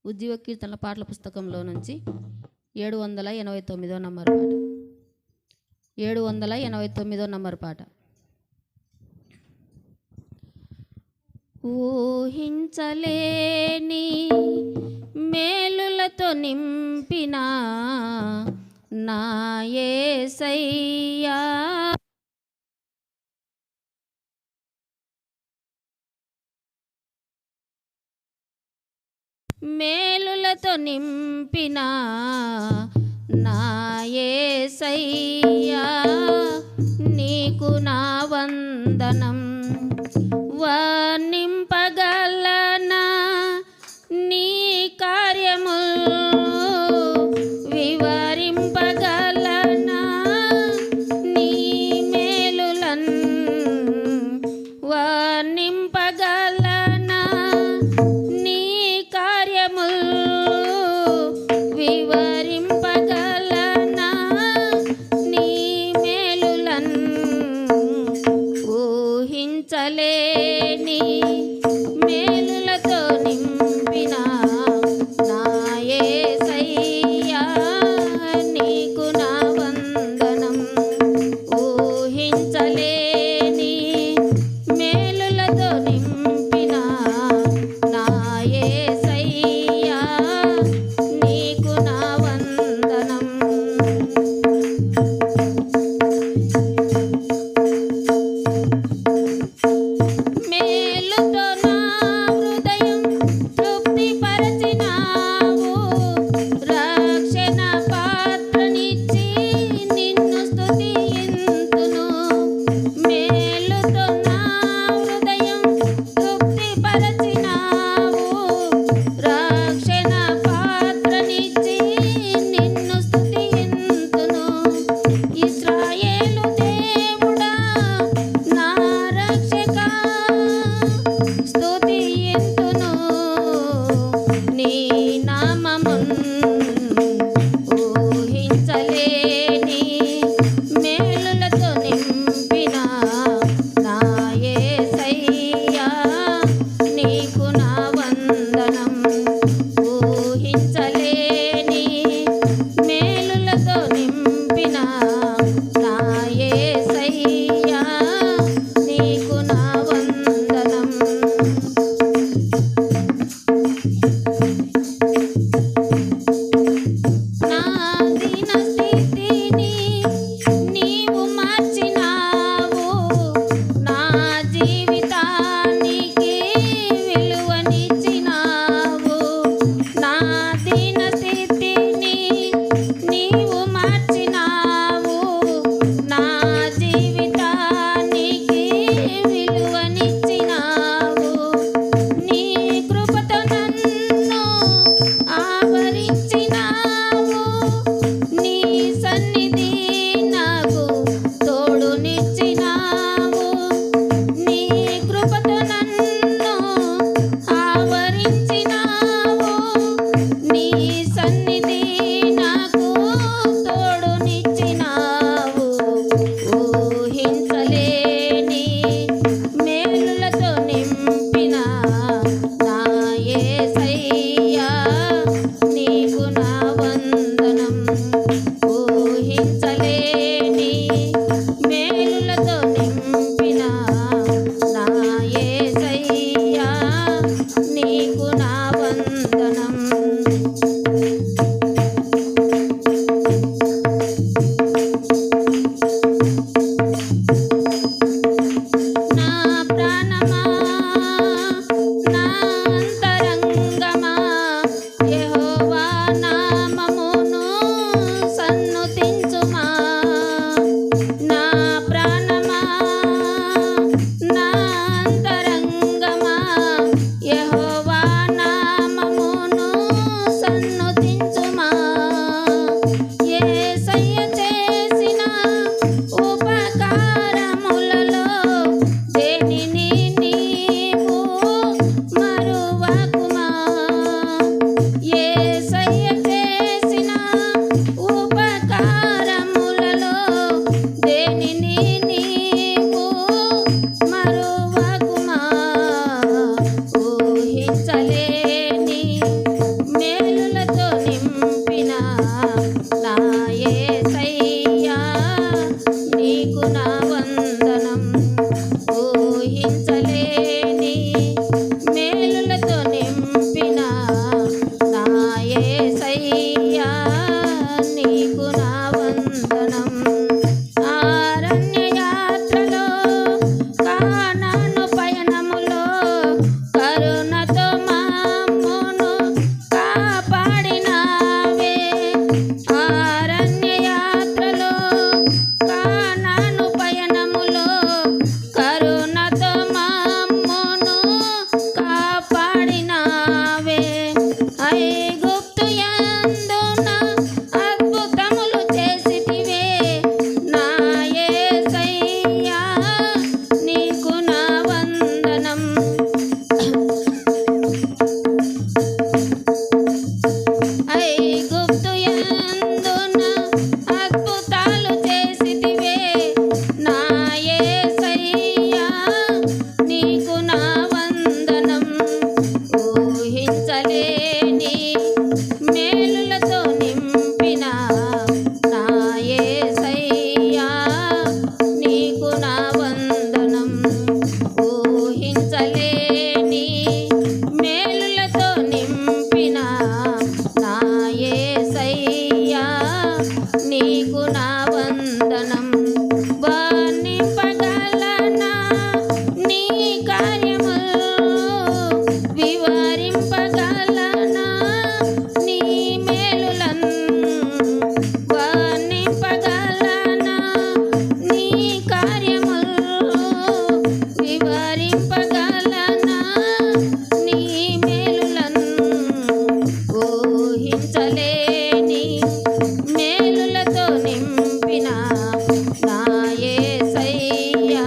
ఉజ్జీవ కీర్తనల పాటల పుస్తకంలో నుంచి 789వ నంబర్ పాట. 789వ నంబర్ పాట. ఊహించలేని మేలులతో నింపిన నా యేసయ్యా, మేలులతో నింపిన నా యేసయ్యా, నీకు నా వందనం. వర్ణింపగలనా నీ కార్యములు, వివరింపగలనా నీ మేలులన్, వర్ణింపగలనా నీ కార్యములు, వివరింపగలనా నీ మేలులన్. ఊహించలేని మేలులతో నింపిన నా యేసయ్యా, నీకు నా వందనం. ఊహించలేని మేలులతో నింపిన నా యేసయ్యా, నీకు నా వందనం. మేలుతో నా హృదయం తృప్తిపరచినావు, రక్షణ పాత్రనిచ్చి నిన్ను స్తుతింతును. మేలుతో నా హృదయం తృప్తిపరచినావు, రక్షణ పాత్రనిచ్చి నిన్ను స్తుతింతును. ఇశ్రాయేలు దేవుడా నా రక్షకా, స్తుతింతును నీ నామమున్. ఊహించలేని మేలులతో నింపిన నా యేసయ్యా, నీకు నా వందనం. ఊహించలేని మేలులతో నింపిన నా యేసయ్యా, నీకు నా వందనం. నా దీన స్థితిని నీవు మార్చినావు, నా జీవితానికి విలువనిచ్చినావు. నా దీన స్థితిని నీవు మార్చినావు, నా జీవితానికి విలువనిచ్చినావు. నీ కృపతో నన్ను ఆవరించినావు, నీ సన్నిధి నాకు తోడునిచ్చినావు. నీ కృపతో నన్ను ఆవరించినావు, నీ సన్నిధి నాకు తోడునిచ్చినావు. ఊహించలేని మేలులతో నింపిన నా యేసయ్యా, నీకు నా వందనం. ఊహించలేని మేలులతో నింపిన నా యేసయ్యా, నీకు నా వందనం. నా ప్రాణమా, నా అంతరంగమా, యెహోవా నామమును సన్నుతించుమా. నా ప్రాణమా, నా అంతరంగమా, యెహోవా నామమును మేలులతో నింపిన నా యేసయ్యా నీకు నా వందనం. అరణ్య యాత్రలో కానాను పయనములో కరుణతో మమ్మును కాపాడినావే. అరణ్య యాత్రలో కానాను పయనములో కరుణతో మమ్మును కాపాడినావే. ఐగుప్తు యందున అద్భుతములు చేసితివే నా యేసయ్యా నీకు నా వందనం. ఐగుప్తు యందున అద్భుతాలు చేసితివే నా యేసయ్యా నీకు నా వందనం. ఊహించలేని మేలులతో నింపిన నా యేసయ్యా నీకు నా వందనం. ఊహించలేని మేలులతో నింపిన నా యేసయ్యా నీకు నా వందనం. వర్ణింపగలనా నీ కార్యములు, వివరింపగలనా నీ మేలులను. వర్ణింపగలనా నీ కార్యములు, వివరింపగలనా నీ మేలులను. ఊహించలేని మేలులతో నింపిన నా యేసయ్యా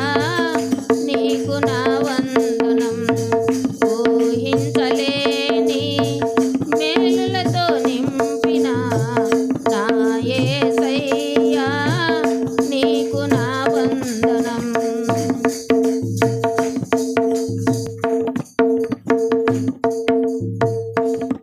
నీకు నా వందనం. ఊహించలేని మేలులతో నింపిన నా యేసయ్యా నీకు నా వందనం.